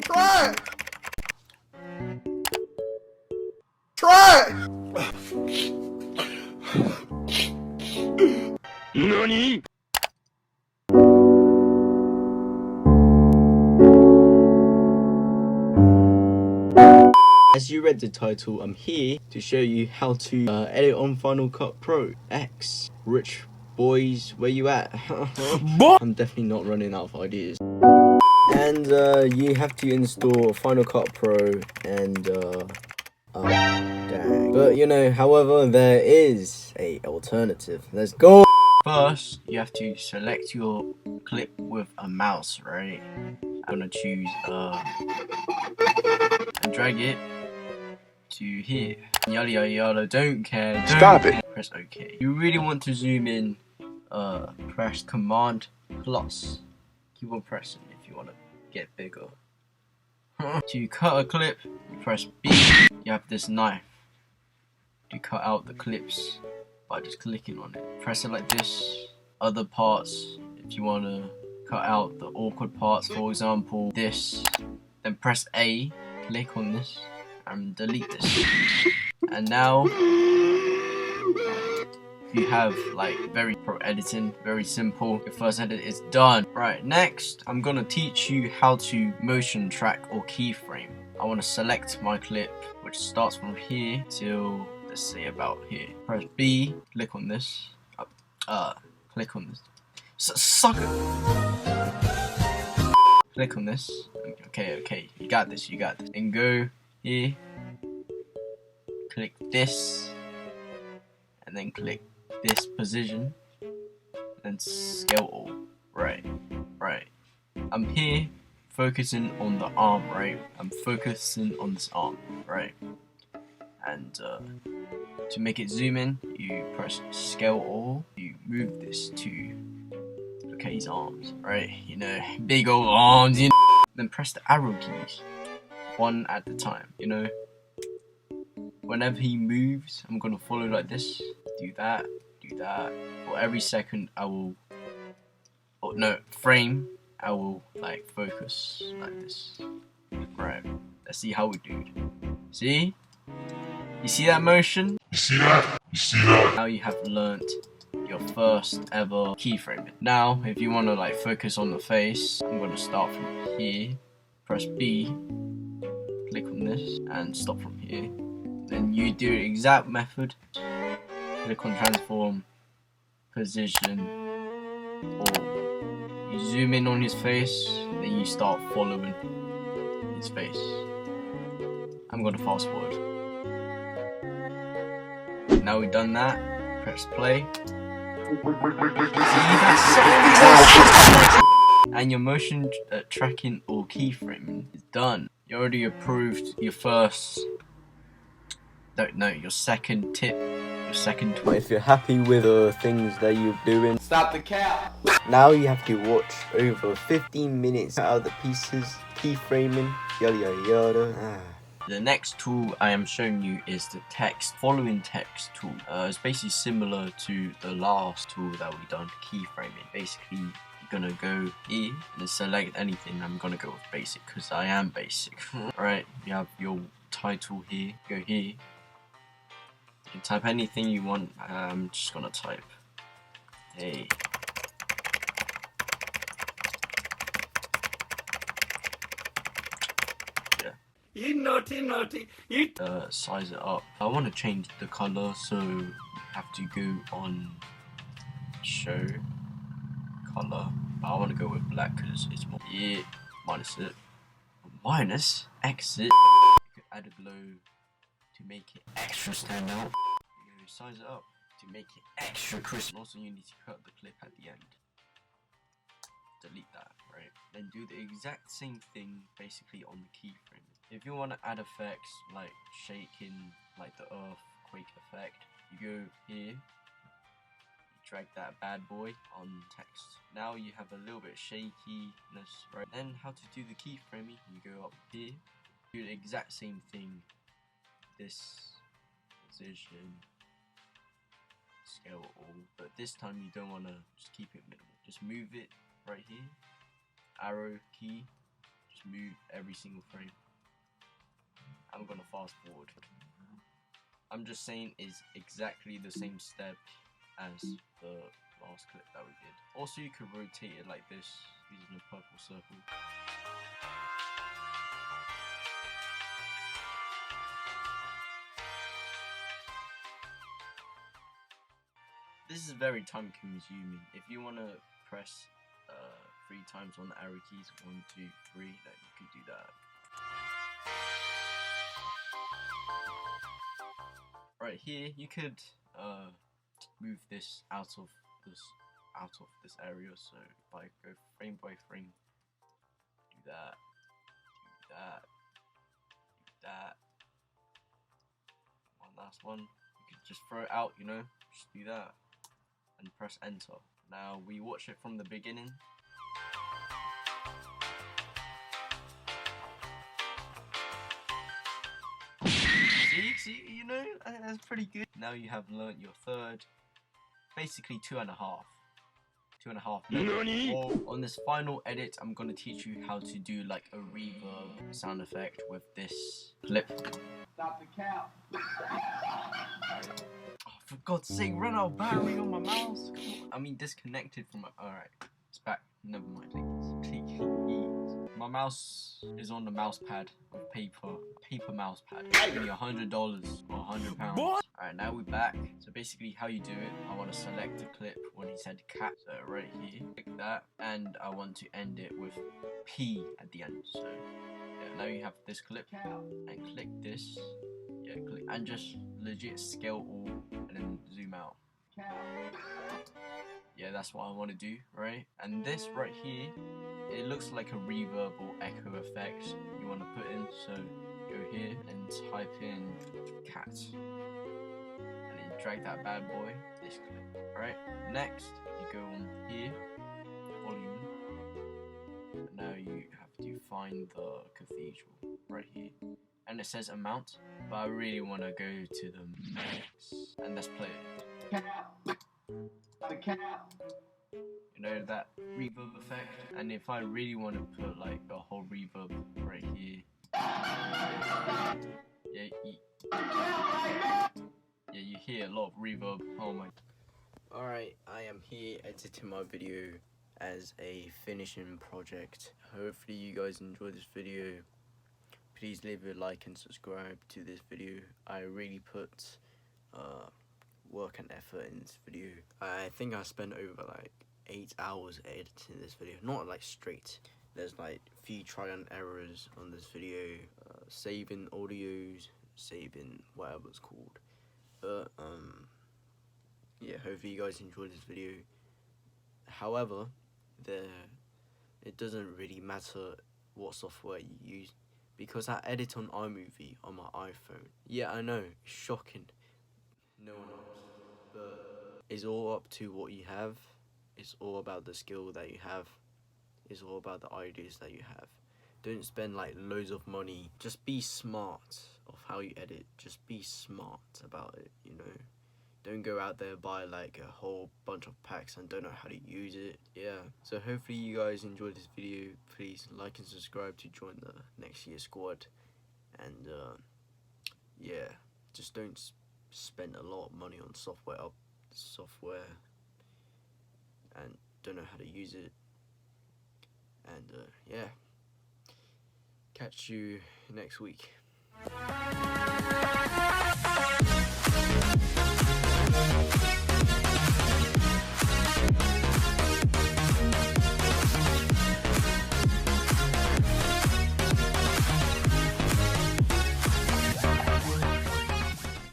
Try it! Try it! NANI?! As you read the title, I'm here to show you how to edit on Final Cut Pro X. Rich boys, where you at? I'm definitely not running out of ideas. And you have to install Final Cut Pro and oh dang. But you know, however, there is a alternative. Let's go. First, you have to select your clip with a mouse, right? I'm gonna choose and drag it to here. Yada yada yada, don't care. Stop it. Press OK. You really want to zoom in, press Command plus. Keep on pressing if you want to get bigger. To cut a clip, you press B. You have this knife to cut out the clips by just clicking on it. Press it like this. Other parts, if you want to cut out the awkward parts, for example, this, then press A, click on this, and delete this. And now you have like very pro editing, very simple. Your first edit is done. Right, next I'm gonna teach you how to motion track or keyframe. I want to select my clip, which starts from here till, let's say, about here. Press B, click on this, click on this. Sucker! Click on this. Okay, you got this, And go here, click this, and then click this position, and scale all. Right. I'm here focusing on the arm, right? I'm focusing on this arm, right? And to make it zoom in, you press scale all. You move this to look at his arms, right? You know, big old arms, you know. Then press the arrow keys, one at a time, you know. Whenever he moves, I'm gonna follow like this. Do that. For every second, I will, frame, I will like focus like this. Right. Let's see how we do it. See? You see that motion? You see that? Now you have learnt your first ever keyframe. Now, if you want to like focus on the face, I'm gonna start from here. Press B. Click on this and stop from here. Then you do the exact method. Click on transform, position, or you zoom in on his face, then you start following his face. I'm gonna fast forward. Now we've done that, press play. And your motion tracking or keyframing is done. You already approved your your second tip. If you're happy with the things that you're doing, Stop the cap! now you have to watch over 15 minutes out of the pieces, keyframing, yada yada yada. The next tool I am showing you is the following text tool. It's basically similar to the last tool that we done, keyframing. Basically, you're gonna go here and select anything. I'm gonna go with basic because I am basic. Alright, you have your title here, go here. You can type anything you want. I'm just gonna type, hey. You naughty. You size it up. I want to change the color, so you have to go on show color. I want to go with black because it's more. Yeah, minus exit. You could add a glow to make it extra stand out. You size it up to make it extra crisp. Also, you need to cut the clip at the end. Delete that, right? Then do the exact same thing basically on the keyframe. If you want to add effects like shaking, like the earthquake effect, you go here, you drag that bad boy on text. Now you have a little bit of shakiness, right? Then how to do the keyframing, you go up here, do the exact same thing, this position, scale all, but this time you don't want to just keep it minimal. Just move it right here, arrow key, just move every single frame. I'm gonna fast forward. I'm just saying is exactly the same step as the last clip that we did. Also, you could rotate it like this using a purple circle. This is very time consuming. If you want to press 3 times on the arrow keys, 1, 2, 3, then you could do that. Right here, you could move this out of this area. So if I go frame by frame, do that, do that, do that. One last one. You could just throw it out, you know, just do that. And press enter. Now we watch it from the beginning. See, you know, that's pretty good. Now you have learnt your third, basically 2.5 minutes. Well, on this final edit, I'm gonna teach you how to do like a reverb sound effect with this clip. Stop the cap. Oh, for God's sake, run out of battery on my mouse. I mean, disconnected from my. Alright, it's back. Never mind, please. My mouse is on the mouse pad with paper mouse pad. Only $100 or £100. Alright, now we're back. So basically, how you do it, I want to select a clip when he said cat. So right here, click that, and I want to end it with P at the end. So yeah, now you have this clip, and click this. Yeah, click and just legit scale all and then zoom out. Yeah, that's what I want to do, right? And this right here, it looks like a reverb or echo effect you want to put in. So go here and type in cat, and then drag that bad boy, this clip, right? Next, you go on here, volume, and now you have to find the cathedral right here. And it says amount, but I really want to go to the max, and let's play it. The cap. You know, that reverb effect. And if I really want to put like a whole reverb right here, you hear a lot of reverb. Oh my. Alright, I am here editing my video as a finishing project. Hopefully you guys enjoy this video. Please leave a like and subscribe to this video. I really put work and effort in this video. I think I spent over like 8 hours editing this video, not like straight. There's like a few try and errors on this video, saving audios, saving whatever it's called. But yeah, hopefully you guys enjoyed this video. However, it doesn't really matter what software you use, because I edit on iMovie on my iPhone. Yeah, I know, it's shocking. No one knows. But it's all up to what you have. It's all about the skill that you have. It's all about the ideas that you have. Don't spend like loads of money. Just be smart of how you edit. Just be smart about it, you know. Don't go out there buy like a whole bunch of packs and don't know how to use it. Yeah, so hopefully you guys enjoyed this video. Please like and subscribe to join the Next Year Squad. And yeah, just don't spend a lot of money on software and don't know how to use it. And yeah, catch you next week.